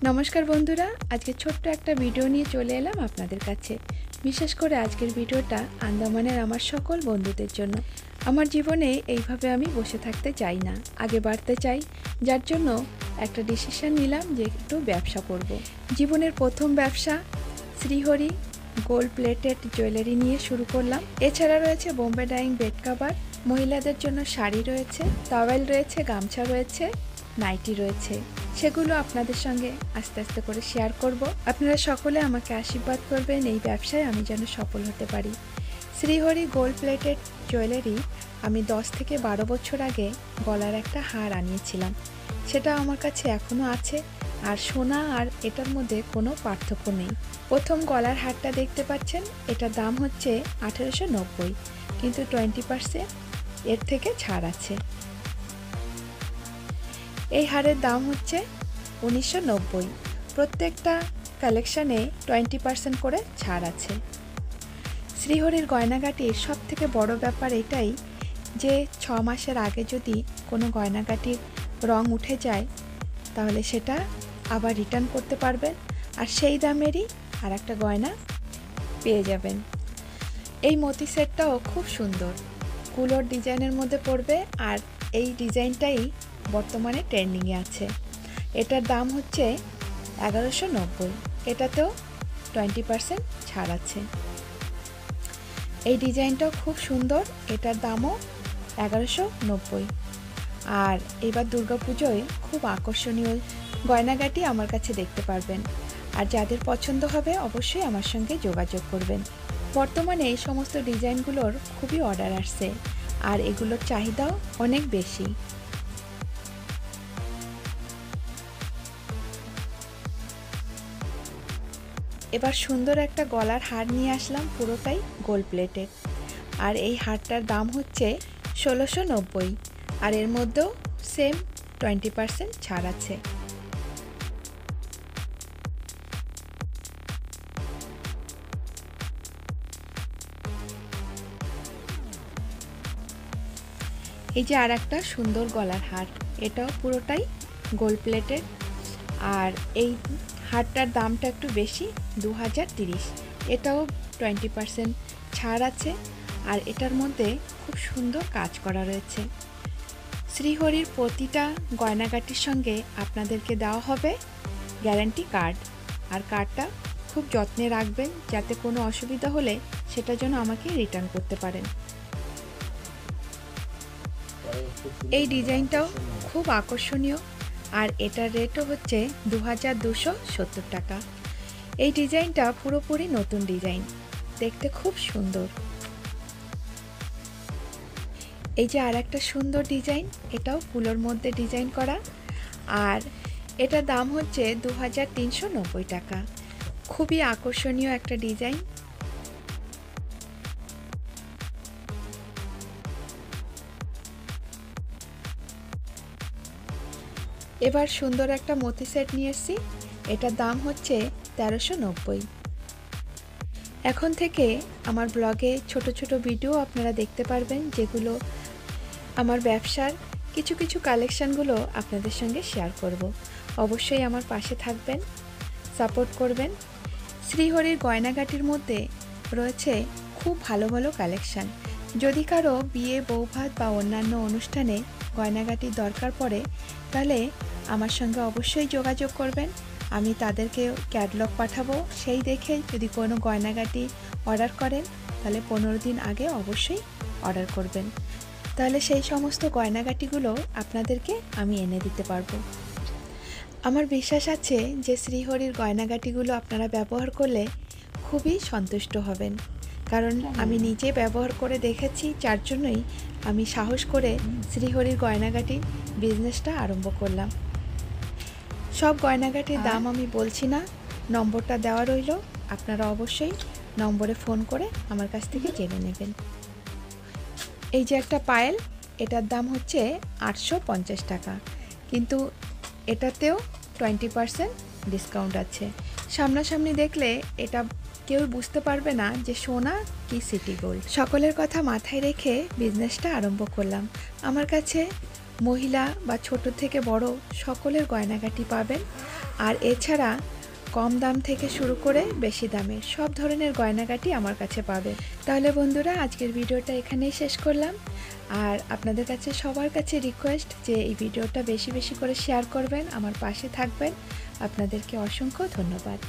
নমস্কার বন্ধুরা, আজকে ছোট্ট একটা ভিডিও নিয়ে চলে এলাম আপনাদের কাছে। বিশেষ করে আজকের ভিডিওটা আন্দামানের আমার সকল বন্ধুদের জন্য। আমার জীবনে এইভাবে আমি বসে থাকতে চাই না, আগে বাড়তে চাই, যার জন্য একটা ডিসিশন নিলাম যে একটু ব্যবসা করব। জীবনের প্রথম ব্যবসা শ্রীহরি গোল্ড প্লেটেড জুয়েলারি নিয়ে শুরু করলাম। এছাড়া রয়েছে বোম্বে ডাইং বেড কভার, মহিলাদের জন্য শাড়ি রয়েছে, টাওয়েল রয়েছে, গামছা রয়েছে, নাইটি রয়েছে। সেগুলো আপনাদের সঙ্গে আস্তে আস্তে করে শেয়ার করব। আপনারা সকলে আমাকে আশীর্বাদ করবেন এই ব্যবসায় আমি যেন সফল হতে পারি। শ্রীহরি গোল্ড প্লেটেড জুয়েলারি আমি 10 থেকে 12 বছর আগে গলার একটা হার আনিয়েছিলাম। সেটা আমার কাছে এখনও আছে, আর সোনা আর এটার মধ্যে কোনো পার্থক্য নেই। প্রথম গলার হারটা দেখতে পাচ্ছেন, এটার দাম হচ্ছে 1890, কিন্তু 20% এর থেকে ছাড় আছে। এই হারের দাম হচ্ছে 1990। প্রত্যেকটা কালেকশানে 20% করে ছাড় আছে। শ্রীহরির গয়নাগাটির সব থেকে বড় ব্যাপার এটাই যে 6 মাসের আগে যদি কোনো গয়নাগাটির রং উঠে যায় তাহলে সেটা আবার রিটার্ন করতে পারবেন, আর সেই দামেরই আর একটা গয়না পেয়ে যাবেন। এই মতি সেটটাও খুব সুন্দর, কুলোর ডিজাইনের মধ্যে পড়বে, আর এই ডিজাইনটাই বর্তমানে ট্রেন্ডিংয়ে আছে। এটার দাম হচ্ছে 1190, এটাতেও 20% ছাড় আছে। এই ডিজাইনটাও খুব সুন্দর, এটার দামও 1190। আর এবার দুর্গাপুজোয় খুব আকর্ষণীয় গয়নাগাটি আমার কাছে দেখতে পারবেন, আর যাদের পছন্দ হবে অবশ্যই আমার সঙ্গে যোগাযোগ করবেন। বর্তমানে এই সমস্ত ডিজাইনগুলোর খুবই অর্ডার আসছে, আর এগুলোর চাহিদাও অনেক বেশি। এবার সুন্দর একটা গলার হার নিয়ে আসলাম, পুরোটাই গোল্ড প্লেটেড, আর এই হারটার দাম হচ্ছে 1690, আর এর মধ্যেও সেম 20% ছাড় আছে। এই যে আর একটা সুন্দর গলার হার, এটাও পুরোটাই গোল্ড প্লেটেড, আর এই হারটার দামটা একটু বেশি, 2030। এটাও 20% ছাড় আছে, আর এটার মধ্যে খুব সুন্দর কাজ করা রয়েছে। শ্রীহরির প্রতিটা গয়নাগাটির সঙ্গে আপনাদেরকে দেওয়া হবে গ্যারান্টি কার্ড, আর কার্ডটা খুব যত্নে রাখবেন যাতে কোনো অসুবিধা হলে সেটা যেন আমাকে রিটার্ন করতে পারেন। এই ডিজাইনটাও খুব আকর্ষণীয়, আর এটার রেটও হচ্ছে 2270 টাকা। এই ডিজাইনটা পুরোপুরি নতুন ডিজাইন, দেখতে খুব সুন্দর। এই যে আর একটা সুন্দর ডিজাইন, এটাও ফুলের মধ্যে ডিজাইন করা, আর এটার দাম হচ্ছে 2390 টাকা। খুবই আকর্ষণীয় একটা ডিজাইন। এবার সুন্দর একটা মতি সেট নিয়ে এসেছি, এটার দাম হচ্ছে 1390। এখন থেকে আমার ব্লগে ছোট ছোট ভিডিও আপনারা দেখতে পারবেন, যেগুলো আমার ব্যবসার কিছু কিছু কালেকশানগুলো আপনাদের সঙ্গে শেয়ার করব। অবশ্যই আমার পাশে থাকবেন, সাপোর্ট করবেন। শ্রীহরির গয়নাগাটির মধ্যে রয়েছে খুব ভালো ভালো কালেকশান। যদি কারো বিয়ে, বৌভাত বা অন্যান্য অনুষ্ঠানে গয়নাগাটির দরকার পড়ে তাহলে আমার সঙ্গে অবশ্যই যোগাযোগ করবেন। আমি তাদেরকে ক্যাটালগ পাঠাবো, সেই দেখে যদি কোনো গয়নাগাটি অর্ডার করেন তাহলে 15 দিন আগে অবশ্যই অর্ডার করবেন, তাহলে সেই সমস্ত গয়নাগাটিগুলো আপনাদেরকে আমি এনে দিতে পারবো। আমার বিশ্বাস আছে যে শ্রীহরির গয়নাগাটিগুলো আপনারা ব্যবহার করলে খুবই সন্তুষ্ট হবেন, কারণ আমি নিজে ব্যবহার করে দেখেছি, যার জন্যই আমি সাহস করে শ্রীহরির গয়নাগাটি বিজনেসটা আরম্ভ করলাম। সব গয়নাগাটির দাম আমি বলছি না, নম্বরটা দেওয়া রইল, আপনারা অবশ্যই নম্বরে ফোন করে আমার কাছ থেকে জেনে নেবেন। এই যে একটা পায়েল, এটার দাম হচ্ছে 850 টাকা, কিন্তু এটাতেও 20% ডিসকাউন্ট আছে। সামনাসামনি দেখলে এটা কেউ বুঝতে পারবে না যে সোনা কি সিটি গোল্ড। সকলের কথা মাথায় রেখে বিজনেসটা আরম্ভ করলাম। আমার কাছে মহিলা বা ছোট থেকে বড় সকলের গয়নাগাটি পাবেন, আর এছাড়া কম দাম থেকে শুরু করে বেশি দামের সব ধরনের গয়নাগাটি আমার কাছে পাবে। তাহলে বন্ধুরা, আজকের ভিডিওটা এখানেই শেষ করলাম। আর আপনাদের কাছে সবার কাছে রিকোয়েস্ট যে এই ভিডিওটা বেশি বেশি করে শেয়ার করবেন, আমার পাশে থাকবেন। আপনাদেরকে অসংখ্য ধন্যবাদ।